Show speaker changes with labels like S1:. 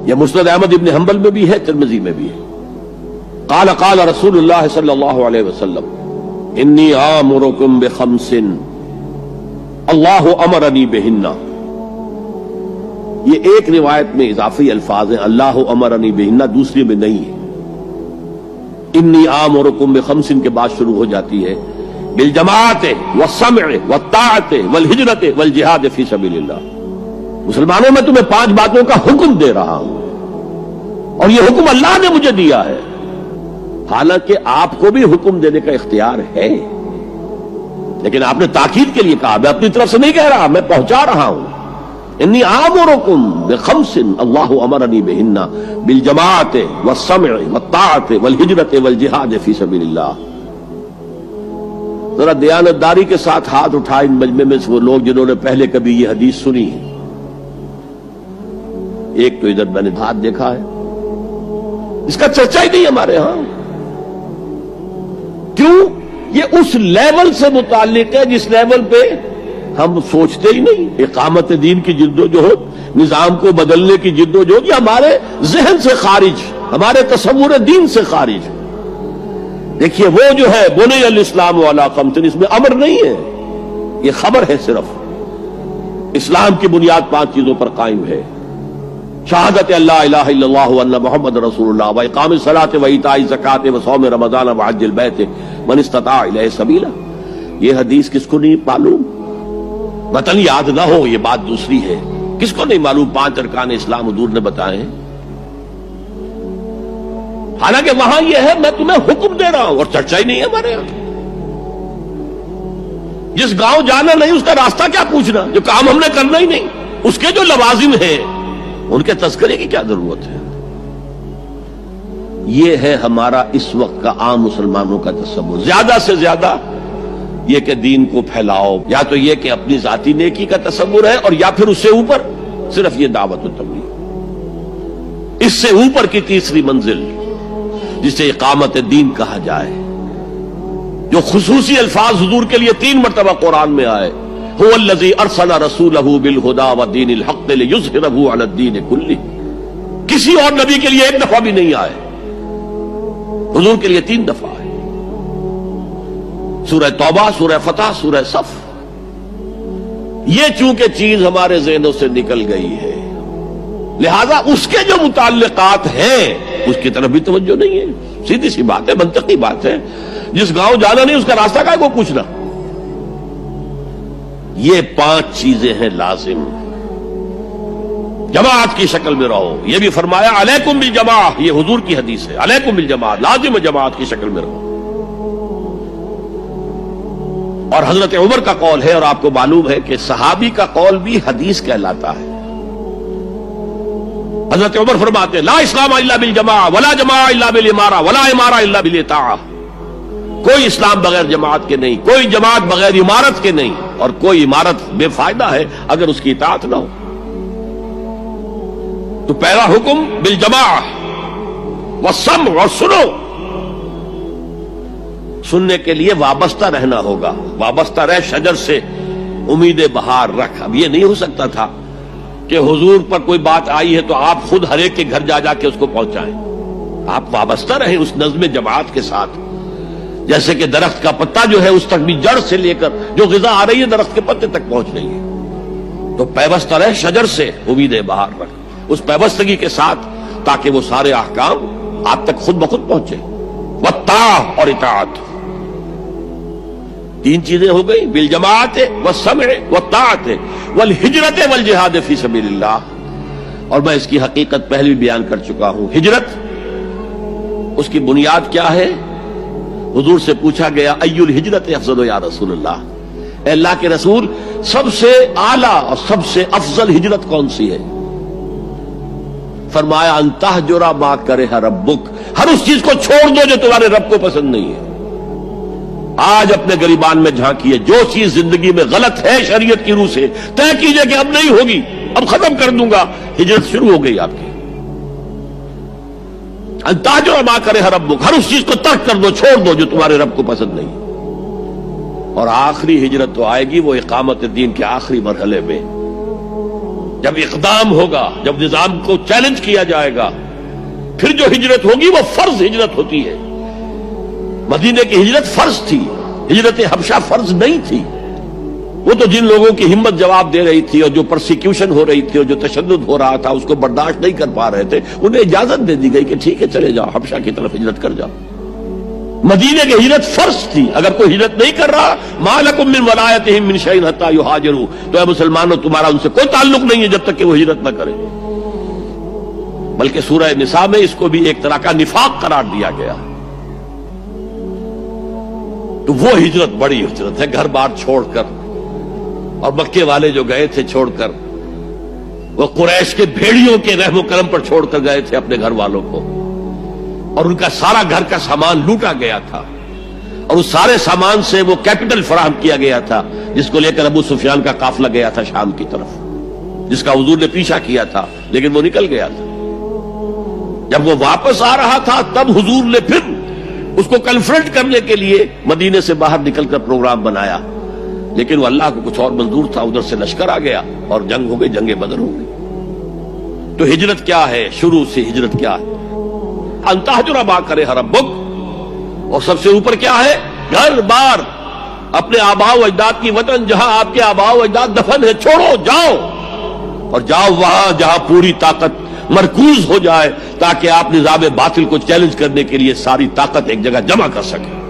S1: یہ مسند احمد ابن حنبل میں بھی ہے، ترمذی میں بھی ہے۔ قال قال رسول اللہ صلی اللہ علیہ وسلم انی آمرکم بخمس اللہ امرنی بہن۔ یہ ایک روایت میں اضافی الفاظ ہیں، اللہ امرنی بہن، دوسری میں نہیں ہے۔ انی آمرکم بخمس کے بعد شروع ہو جاتی ہے بالجماعت والسمع والطاعت والہجرت والجہاد فی سبیل اللہ۔ مسلمانوں میں تمہیں 5 باتوں کا حکم دے رہا ہوں، اور یہ حکم اللہ نے مجھے دیا ہے، حالانکہ آپ کو بھی حکم دینے کا اختیار ہے، لیکن آپ نے تاکید کے لیے کہا، میں اپنی طرف سے نہیں کہہ رہا، میں پہنچا رہا ہوں۔ انی آمرکم بخمس اللہ امرنی بہن بالجماعت والسمع والطاعت والہجرت والجہاد فی سبیل اللہ۔ ذرا دیانتداری کے ساتھ ہاتھ اٹھائیں ان مجمع میں سے وہ لوگ جنہوں نے پہلے کبھی یہ حدیث سنی ہے۔ ایک تو ادھر میں نے ہاتھ دیکھا ہے، اس کا چرچا ہی نہیں ہمارے ہاں۔ کیوں؟ یہ اس لیول سے متعلق ہے جس لیول پہ ہم سوچتے ہی نہیں۔ اقامت دین کی جدوجہد، نظام کو بدلنے کی جدوجہد، یہ ہمارے ذہن سے خارج، ہمارے تصور دین سے خارج۔ دیکھیے وہ جو ہے بنی الاسلام علی خمس، اس میں امر نہیں ہے، یہ خبر ہے صرف۔ اسلام کی بنیاد 5 چیزوں پر قائم ہے: شہادت اللہ الہ الا اللہ وان محمد رسول اللہ، واقام الصلاۃ وایتاء الزکوٰۃ وصوم رمضان وحج البیت من استطاع الیہ سبیلا۔ یہ حدیث کس کو نہیں معلوم؟ وطن یاد نہ ہو یہ بات دوسری ہے، کس کو نہیں معلوم 5 ارکان اسلام حضور نے بتائے ہیں؟ حالانکہ وہاں یہ ہے میں تمہیں حکم دے رہا ہوں، اور چرچا ہی نہیں ہے ہمارے یہاں۔ جس گاؤں جانا نہیں اس کا راستہ کیا پوچھنا، جو کام ہم نے کرنا ہی نہیں، اس کے جو لوازم ہیں ان کے تذکرے کی کیا ضرورت ہے؟ یہ ہے ہمارا اس وقت کا عام مسلمانوں کا تصور۔ زیادہ سے زیادہ یہ کہ دین کو پھیلاؤ، یا تو یہ کہ اپنی ذاتی نیکی کا تصور ہے، اور یا پھر اس سے اوپر صرف یہ دعوت و تبلیغ۔ اس سے اوپر کی تیسری منزل جسے اقامت دین کہا جائے، جو خصوصی الفاظ حضور کے لیے 3 مرتبہ قرآن میں آئے، هو الذی ارسل رسولہ بالہدی ودین الحق لیظہرہ علی الدین کلہ۔ کسی اور نبی کے لیے 1 دفعہ بھی نہیں آئے، حضور کے لیے 3 دفعہ آئے۔ سورہ توبہ، سورہ فتح، سورہ صف۔ یہ چونکہ چیز ہمارے ذہنوں سے نکل گئی ہے، لہذا اس کے جو متعلقات ہیں اس کی طرف بھی توجہ نہیں ہے۔ سیدھی سی بات ہے، منطقی بات ہے۔ جس گاؤں جانا نہیں اس کا راستہ کا کو پوچھنا۔ یہ 5 چیزیں ہیں لازم۔ جماعت کی شکل میں رہو، یہ بھی فرمایا علیکم بالجماع، یہ حضور کی حدیث ہے، علیکم بالجماع، لازم جماعت کی شکل میں رہو۔ اور حضرت عمر کا قول ہے، اور آپ کو معلوم ہے کہ صحابی کا قول بھی حدیث کہلاتا ہے۔ حضرت عمر فرماتے ہیں لا اسلام الا بالجماع ولا جماع الا بالامارہ ولا امارہ الا بالاطاعہ۔ کوئی اسلام بغیر جماعت کے نہیں، کوئی جماعت بغیر عمارت کے نہیں، اور کوئی عمارت بے فائدہ ہے اگر اس کی اطاعت نہ ہو۔ تو پہلا حکم بالجماع والسمع، اور سنو۔ سننے کے لیے وابستہ رہنا ہوگا، وابستہ رہ شجر سے امید بہار رکھ۔ اب یہ نہیں ہو سکتا تھا کہ حضور پر کوئی بات آئی ہے تو آپ خود ہر ایک کے گھر جا جا کے اس کو پہنچائیں۔ آپ وابستہ رہیں اس نظم جماعت کے ساتھ، جیسے کہ درخت کا پتا جو ہے اس تک بھی جڑ سے لے کر جو غذا آ رہی ہے درخت کے پتے تک پہنچ رہی ہے۔ تو پیوستہ رہ شجر سے امید بہار رکھ، اس پیوستگی کے ساتھ، تاکہ وہ سارے احکام آپ تک خود بخود پہنچے۔ والطاعہ، اور اطاعت۔ 3 چیزیں ہو گئی، بالجماعت والسمع والطاعت والہجرت والجہاد فی سبیل اللہ۔ اور میں اس کی حقیقت پہلے بھی بیان کر چکا ہوں۔ ہجرت، اس کی بنیاد کیا ہے؟ حضور سے پوچھا گیا ای الہجرت افضل یا رسول اللہ، اے اللہ کے رسول سب سے اعلیٰ اور سب سے افضل ہجرت کون سی ہے؟ فرمایا ان تہجر ما کرہ ربک، ہر اس چیز کو چھوڑ دو جو تمہارے رب کو پسند نہیں ہے۔ آج اپنے گریبان میں جھانکیے، جو چیز زندگی میں غلط ہے شریعت کی روح سے طے کیجئے کہ اب نہیں ہوگی، اب ختم کر دوں گا، ہجرت شروع ہو گئی آپ کی۔ ان تہجر ما کرہ ربک، ہر اس چیز کو ترک کر دو، چھوڑ دو جو تمہارے رب کو پسند نہیں۔ اور آخری ہجرت تو آئے گی وہ اقامت دین کے آخری مرحلے میں، جب اقدام ہوگا، جب نظام کو چیلنج کیا جائے گا، پھر جو ہجرت ہوگی وہ فرض ہجرت ہوتی ہے۔ مدینے کی ہجرت فرض تھی، ہجرت حبشہ فرض نہیں تھی۔ وہ تو جن لوگوں کی ہمت جواب دے رہی تھی اور جو پرسیکیوشن ہو رہی تھی اور جو تشدد ہو رہا تھا اس کو برداشت نہیں کر پا رہے تھے، انہیں اجازت دے دی گئی کہ ٹھیک ہے چلے جاؤ، حبشہ کی طرف ہجرت کر جاؤ۔ مدینے کی ہجرت فرض تھی۔ اگر کوئی ہجرت نہیں کر رہا، ما لکم من ولایتہم من شیء حتی یہاجروا، تو اے مسلمانوں تمہارا ان سے کوئی تعلق نہیں ہے جب تک کہ وہ ہجرت نہ کرے۔ بلکہ سورہ نساء میں اس کو بھی ایک طرح کا نفاق قرار دیا گیا۔ تو وہ ہجرت بڑی ہجرت ہے، گھر بار چھوڑ کر، اور مکے والے جو گئے تھے چھوڑ کر، وہ قریش کے بھیڑیوں کے رحم و کرم پر چھوڑ کر گئے تھے اپنے گھر والوں کو، اور ان کا سارا گھر کا سامان لوٹا گیا تھا، اور اس سارے سامان سے وہ کیپٹل فراہم کیا گیا تھا جس کو لے کر ابو سفیان کا قافلہ گیا تھا شام کی طرف، جس کا حضور نے پیچھا کیا تھا لیکن وہ نکل گیا تھا۔ جب وہ واپس آ رہا تھا تب حضور نے پھر اس کو کنفرنٹ کرنے کے لیے مدینے سے باہر نکل کر پروگرام بنایا، لیکن وہ اللہ کو کچھ اور منظور تھا، ادھر سے لشکر آ گیا اور جنگ ہو گئی، جنگ بدر ہو گئی۔ تو ہجرت کیا ہے؟ شروع سے ہجرت کیا ہے؟ ان تہجر ما کرہ ربک، اور سب سے اوپر کیا ہے؟ گھر بار، اپنے آباء و اجداد کی وطن جہاں آپ کے آباء و اجداد دفن ہے، چھوڑو، جاؤ، اور جاؤ وہاں جہاں پوری طاقت مرکوز ہو جائے تاکہ آپ نظام باطل کو چیلنج کرنے کے لیے ساری طاقت ایک جگہ جمع کر سکیں۔